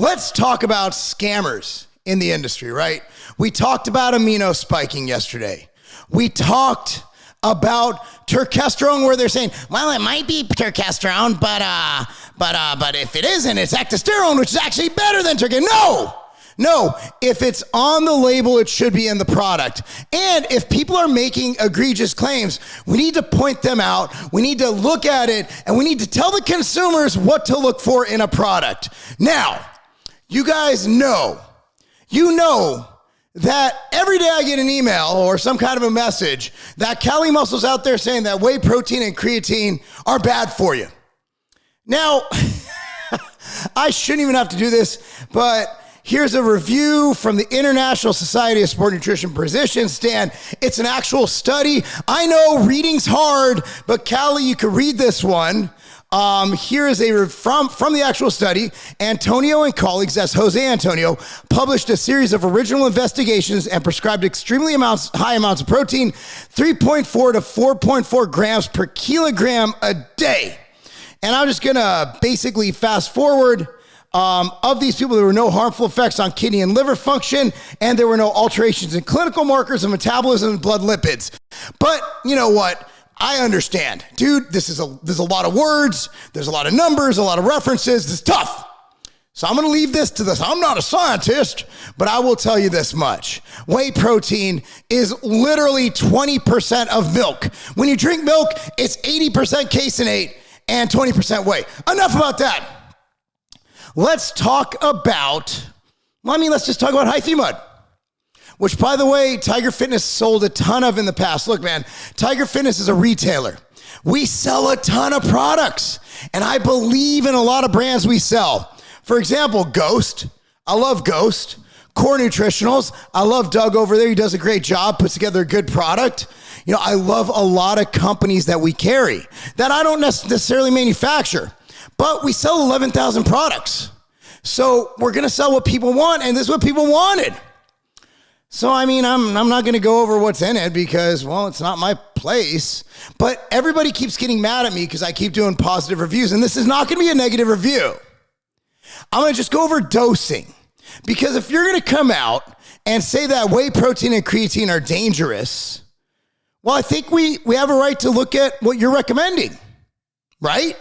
Let's talk about scammers in the industry, right? We talked about amino spiking yesterday. We talked about turkesterone, where they're saying, well, it might be turkesterone, but if it isn't, it's ectosterone, which is actually better than turkesterone. No, if it's on the label, it should be in the product. And if people are making egregious claims, we need to point them out. We need to look at it, and we need to tell the consumers what to look for in a product. Now, you guys know, that every day I get an email or some kind of a message that Cali Muscle's out there saying that whey protein and creatine are bad for you. Now, I shouldn't even have to do this, but here's a review from the International Society of Sport Nutrition Precision. Stan, it's an actual study. I know reading's hard, but Cali, you can read this one. Here is from the actual study. Antonio and colleagues, that's Jose Antonio, published a series of original investigations and prescribed extremely high amounts of protein, 3.4 to 4.4 grams per kilogram a day. And I'm just gonna basically fast forward. Of these people, there were no harmful effects on kidney and liver function, and there were no alterations in clinical markers of metabolism and blood lipids. But you know what? I understand. Dude, there's a lot of words, there's a lot of numbers, a lot of references. This is tough. So I'm going to leave this to this. I'm not a scientist, but I will tell you this much. Whey protein is literally 20% of milk. When you drink milk, it's 80% caseinate and 20% whey. Enough about that. Let's talk about, let's just talk about Hyphy mud, which, by the way, Tiger Fitness sold a ton of in the past. Look, man, Tiger Fitness is a retailer. We sell a ton of products, and I believe in a lot of brands we sell. For example, Ghost. I love Ghost. Core Nutritionals. I love Doug over there. He does a great job, puts together a good product. You know, I love a lot of companies that we carry that I don't necessarily manufacture, but we sell 11,000 products. So we're going to sell what people want, and this is what people wanted. So, I'm not going to go over what's in it because, well, it's not my place. But everybody keeps getting mad at me because I keep doing positive reviews, and this is not going to be a negative review. I'm going to just go over dosing, because if you're going to come out and say that whey protein and creatine are dangerous, well, I think we have a right to look at what you're recommending, right?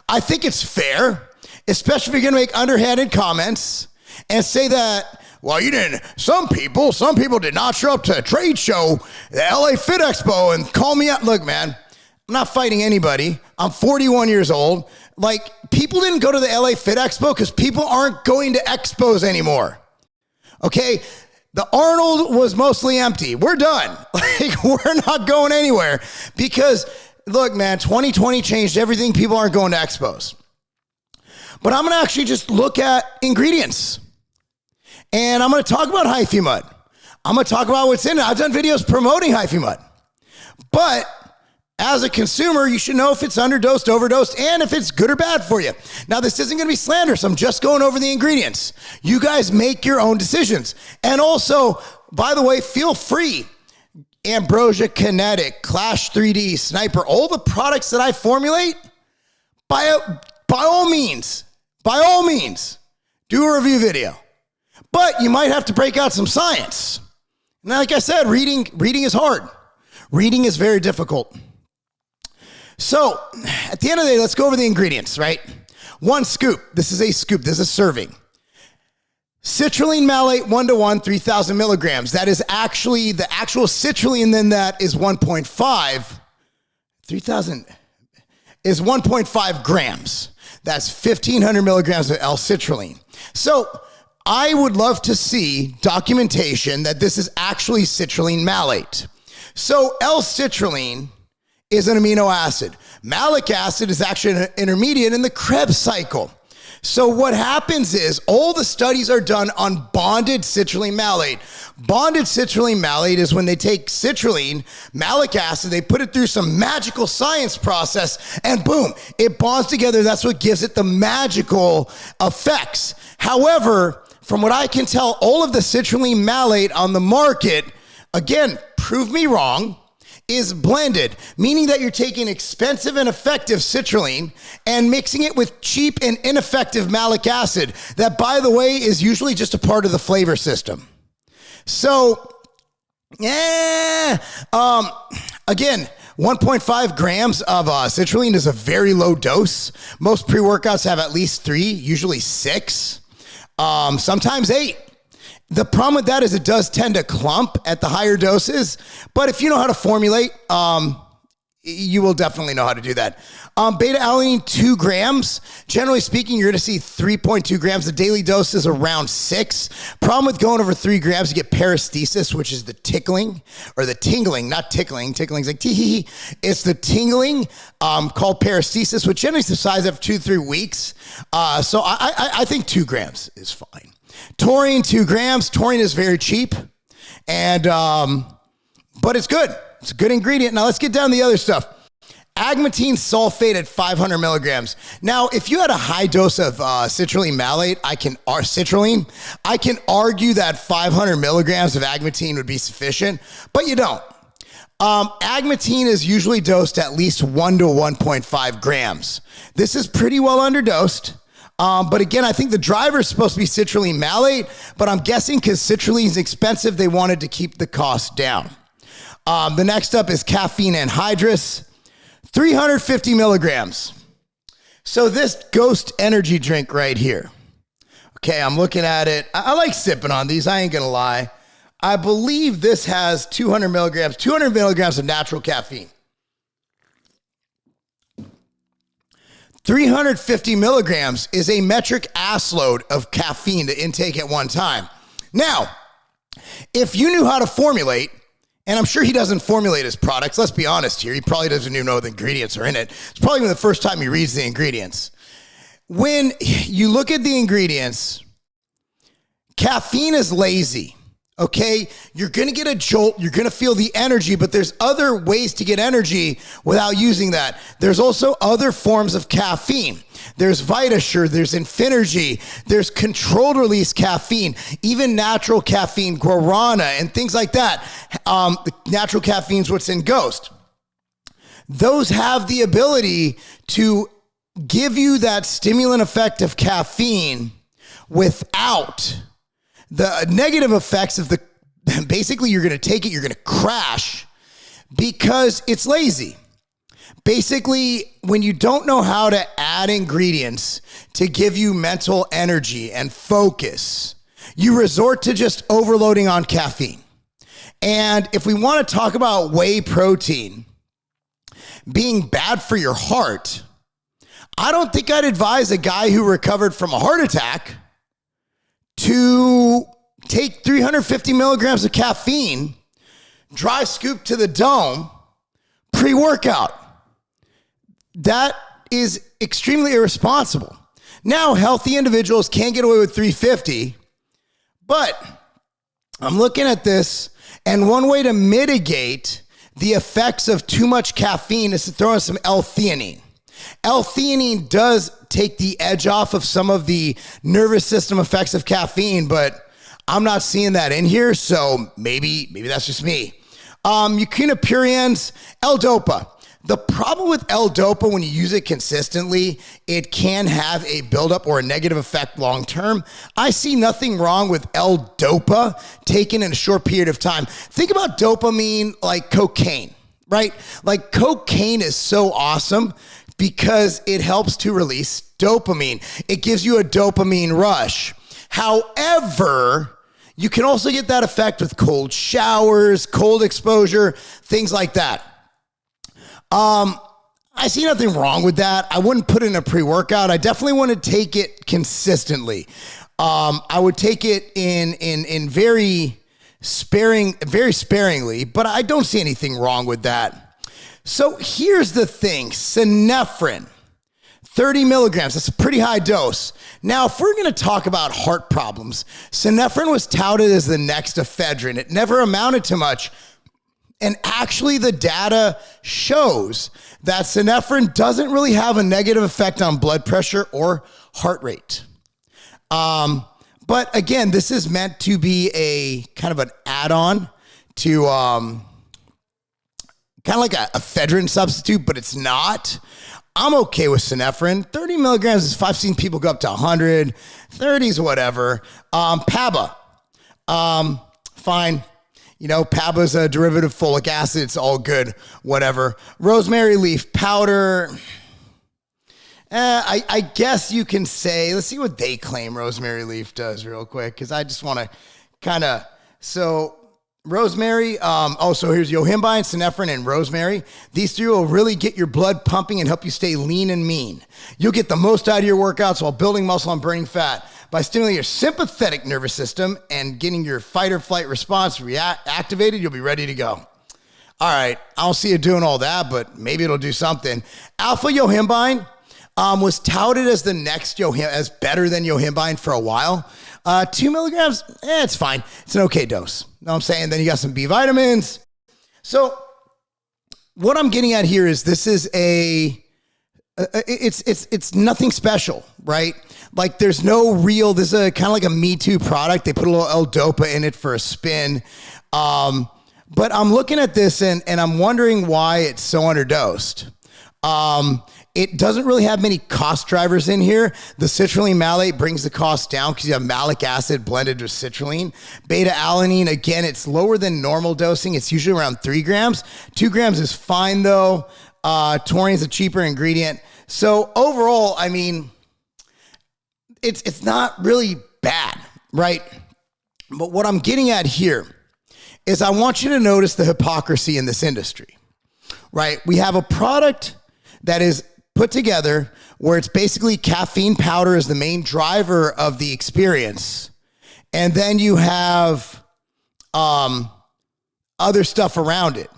I think it's fair, especially if you're going to make underhanded comments and say that, well, some people did not show up to a trade show, the LA Fit Expo, and call me out. Look, man, I'm not fighting anybody. I'm 41 years old. Like, people didn't go to the LA Fit Expo because people aren't going to expos anymore. Okay? The Arnold was mostly empty. We're done. Like, we're not going anywhere because, look, man, 2020 changed everything. People aren't going to expos. But I'm going to actually just look at ingredients. And I'm going to talk about Hyphy mud. I'm going to talk about what's in it. I've done videos promoting Hyphy mud. But as a consumer, you should know if it's underdosed, overdosed, and if it's good or bad for you. Now, this isn't going to be slanderous. I'm just going over the ingredients. You guys make your own decisions. And also, by the way, feel free. Ambrosia Kinetic, Clash 3D, Sniper, all the products that I formulate, by all means, do a review video. But you might have to break out some science. And like I said, reading is hard. Reading is very difficult. So at the end of the day, let's go over the ingredients, right? 1 scoop. This is a scoop. This is a serving. Citrulline malate 1:1, 3,000 milligrams. That is actually, the actual citrulline in that is 1.5. 3,000 is 1.5 grams. That's 1,500 milligrams of L-citrulline. So I would love to see documentation that this is actually citrulline malate. So L-citrulline is an amino acid. Malic acid is actually an intermediate in the Krebs cycle. So what happens is all the studies are done on bonded citrulline malate. Bonded citrulline malate is when they take citrulline, malic acid, they put it through some magical science process, and boom, it bonds together. That's what gives it the magical effects. However, from what I can tell, all of the citrulline malate on the market, again, prove me wrong, is blended, meaning that you're taking expensive and effective citrulline and mixing it with cheap and ineffective malic acid that, by the way, is usually just a part of the flavor system. So, again, 1.5 grams of citrulline is a very low dose. Most pre-workouts have at least 3, usually 6, sometimes 8. The problem with that is it does tend to clump at the higher doses, but if you know how to formulate, you will definitely know how to do that. Beta alanine, 2 grams. Generally speaking, you're going to see 3.2 grams. The daily dose is around 6. Problem with going over 3 grams, you get paresthesis, which is the tickling or the tingling, not tickling. Tickling's like tee-hee-hee. It's the tingling called paresthesis, which generally subsides after 2-3 weeks. So I think 2 grams is fine. Taurine, 2 grams. Taurine is very cheap, and but it's good. It's a good ingredient. Now let's get down to the other stuff. Agmatine sulfate at 500 milligrams. Now, if you had a high dose of citrulline malate, I can argue that 500 milligrams of agmatine would be sufficient, but you don't. Agmatine is usually dosed at least 1 to 1.5 grams. This is pretty well underdosed. But again, I think the driver is supposed to be citrulline malate, but I'm guessing because citrulline is expensive, they wanted to keep the cost down. The next up is caffeine anhydrous, 350 milligrams. So this Ghost energy drink right here. Okay, I'm looking at it. I like sipping on these. I ain't going to lie. I believe this has 200 milligrams of natural caffeine. 350 milligrams is a metric ass load of caffeine to intake at one time. Now, if you knew how to formulate, and I'm sure he doesn't formulate his products, let's be honest here, he probably doesn't even know what the ingredients are in it. It's probably the first time he reads the ingredients. When you look at the ingredients, caffeine is lazy. Okay, you're going to get a jolt. You're going to feel the energy, but there's other ways to get energy without using that. There's also other forms of caffeine. There's VitaSure, there's Infinergy, there's controlled release caffeine, even natural caffeine, guarana, and things like that. The natural caffeine is what's in Ghost. Those have the ability to give you that stimulant effect of caffeine without the negative effects of basically you're going to take it, you're going to crash because it's lazy. Basically, when you don't know how to add ingredients to give you mental energy and focus, you resort to just overloading on caffeine. And if we want to talk about whey protein being bad for your heart, I don't think I'd advise a guy who recovered from a heart attack to take 350 milligrams of caffeine, dry scoop to the dome, pre-workout. That is extremely irresponsible. Now, healthy individuals can get away with 350, but I'm looking at this, and one way to mitigate the effects of too much caffeine is to throw in some L-theanine. L-theanine does take the edge off of some of the nervous system effects of caffeine, but I'm not seeing that in here, so maybe that's just me. Echinopurians, L-dopa. The problem with L-dopa, when you use it consistently, it can have a buildup or a negative effect long-term. I see nothing wrong with L-dopa taken in a short period of time. Think about dopamine like cocaine, right? Like cocaine is so awesome because it helps to release dopamine. It gives you a dopamine rush. However, you can also get that effect with cold showers, cold exposure, things like that. I see nothing wrong with that. I wouldn't put it in a pre-workout. I definitely want to take it consistently. I would take it in very sparingly, but I don't see anything wrong with that. So here's the thing, synephrine, 30 milligrams, that's a pretty high dose. Now, if we're going to talk about heart problems, synephrine was touted as the next ephedrine. It never amounted to much. And actually, the data shows that synephrine doesn't really have a negative effect on blood pressure or heart rate. But again, this is meant to be a kind of an add-on to kind of like a ephedrine substitute, but it's not. I'm okay with synephrine. 30 milligrams is, I've seen people go up to 100, 30s, whatever. PABA, fine. You know, PABA is a derivative of folic acid. It's all good, whatever. Rosemary leaf powder. I guess you can say, let's see what they claim rosemary leaf does real quick, because I just want to kind of, so rosemary, so here's yohimbine, synephrine, and rosemary. These three will really get your blood pumping and help you stay lean and mean. You'll get the most out of your workouts while building muscle and burning fat. By stimulating your sympathetic nervous system and getting your fight or flight response activated, you'll be ready to go. All right, I don't see it doing all that, but maybe it'll do something. Alpha yohimbine was touted as the next as better than yohimbine for a while. 2 milligrams, it's fine. It's an okay dose. Know what I'm saying? Then you got some B vitamins. So what I'm getting at here is this is it's nothing special, right? Like there's no real, this is a kind of like a Me Too product. They put a little L-Dopa in it for a spin. But I'm looking at this and I'm wondering why it's so underdosed. It doesn't really have many cost drivers in here. The citrulline malate brings the cost down because you have malic acid blended with citrulline. Beta alanine, again, it's lower than normal dosing. It's usually around 3 grams. 2 grams is fine though. Taurine is a cheaper ingredient. So overall, I mean, it's not really bad, right? But what I'm getting at here is I want you to notice the hypocrisy in this industry, right? We have a product that is put together where it's basically caffeine powder is the main driver of the experience. And then you have other stuff around it.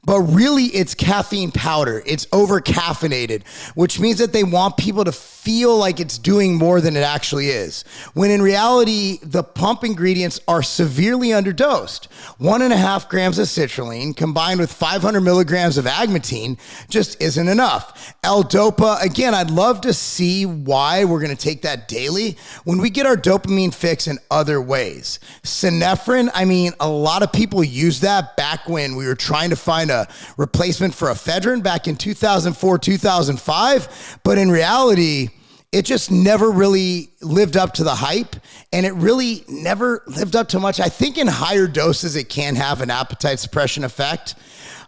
But really, it's caffeine powder. It's over-caffeinated, which means that they want people to feel like it's doing more than it actually is. When in reality, the pump ingredients are severely underdosed. 1.5 grams of citrulline combined with 500 milligrams of agmatine just isn't enough. L-Dopa, again, I'd love to see why we're going to take that daily when we get our dopamine fix in other ways. Synephrine, I mean, a lot of people used that back when we were trying to find a replacement for ephedrine back in 2004, 2005. But in reality, it just never really lived up to the hype, and it really never lived up to much. I think in higher doses, it can have an appetite suppression effect.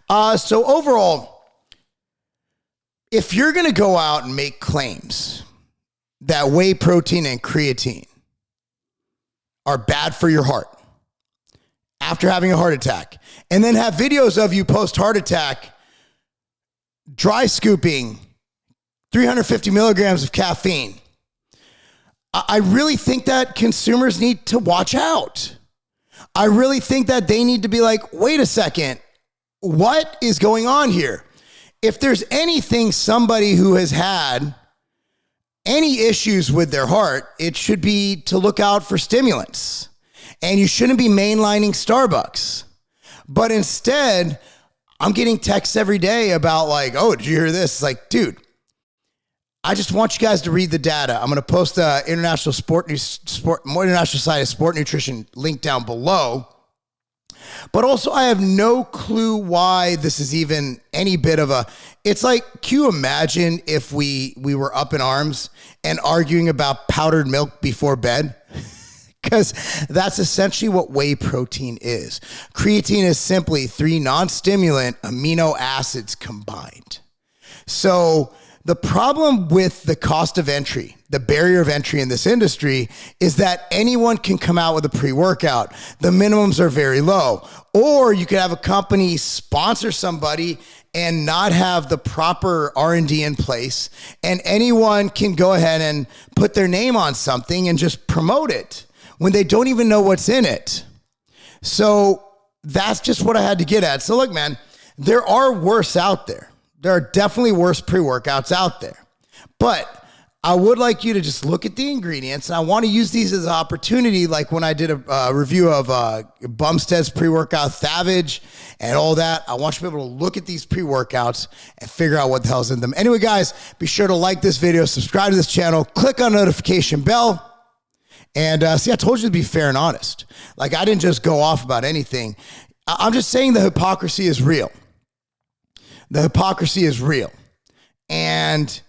So overall, if you're going to go out and make claims that whey protein and creatine are bad for your heart after having a heart attack, and then have videos of you post-heart attack dry scooping 350 milligrams of caffeine, I really think that consumers need to watch out. I really think that they need to be like, wait a second, what is going on here? If there's anything, somebody who has had any issues with their heart, it should be to look out for stimulants. And you shouldn't be mainlining Starbucks. But instead, I'm getting texts every day about like, oh, did you hear this? It's like, dude, I just want you guys to read the data. I'm going to post the International Society of Sport Nutrition link down below. But also, I have no clue why this is even any bit of a, it's like, can you imagine if we were up in arms and arguing about powdered milk before bed? Because that's essentially what whey protein is. Creatine is simply 3 non-stimulant amino acids combined. So the problem with the cost of entry, the barrier of entry in this industry, is that anyone can come out with a pre-workout. The minimums are very low. Or you could have a company sponsor somebody and not have the proper R&D in place, and anyone can go ahead and put their name on something and just promote it when they don't even know what's in it. So that's just what I had to get at. So look, man, there are worse out there. There are definitely worse pre-workouts out there. But I would like you to just look at the ingredients, and I want to use these as an opportunity, like when I did a review of Bumstead's pre-workout Thavage and all that. I want you to be able to look at these pre-workouts and figure out what the hell's in them. Anyway, guys, be sure to like this video, subscribe to this channel, click on the notification bell. And see, I told you to be fair and honest. Like, I didn't just go off about anything. I'm just saying the hypocrisy is real. The hypocrisy is real. And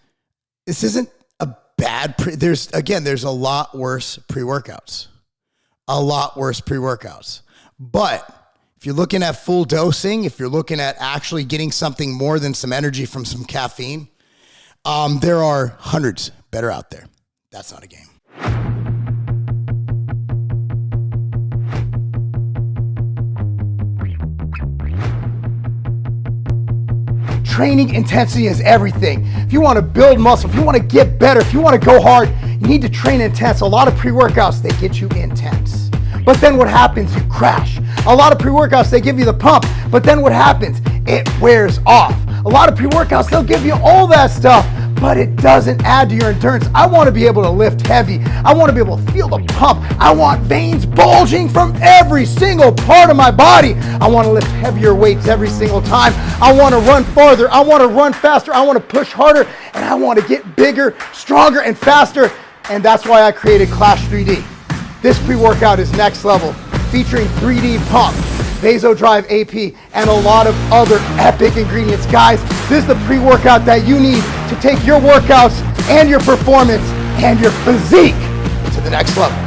this isn't a bad there's a lot worse pre-workouts. A lot worse pre-workouts. But if you're looking at full dosing, if you're looking at actually getting something more than some energy from some caffeine, there are hundreds better out there. That's not a game. Training intensity is everything. If you want to build muscle, if you want to get better, if you want to go hard, you need to train intense. A lot of pre-workouts, they get you intense. But then what happens? You crash. A lot of pre-workouts, they give you the pump, but then what happens? It wears off. A lot of pre-workouts, they'll give you all that stuff, but it doesn't add to your endurance. I want to be able to lift heavy. I want to be able to feel the pump. I want veins bulging from every single part of my body. I want to lift heavier weights every single time. I want to run farther. I want to run faster. I want to push harder, and I want to get bigger, stronger, and faster. And that's why I created Clash 3D. This pre-workout is next level, featuring 3D pump, Vasodrive AP, and a lot of other epic ingredients. Guys, this is the pre-workout that you need to take your workouts and your performance and your physique to the next level.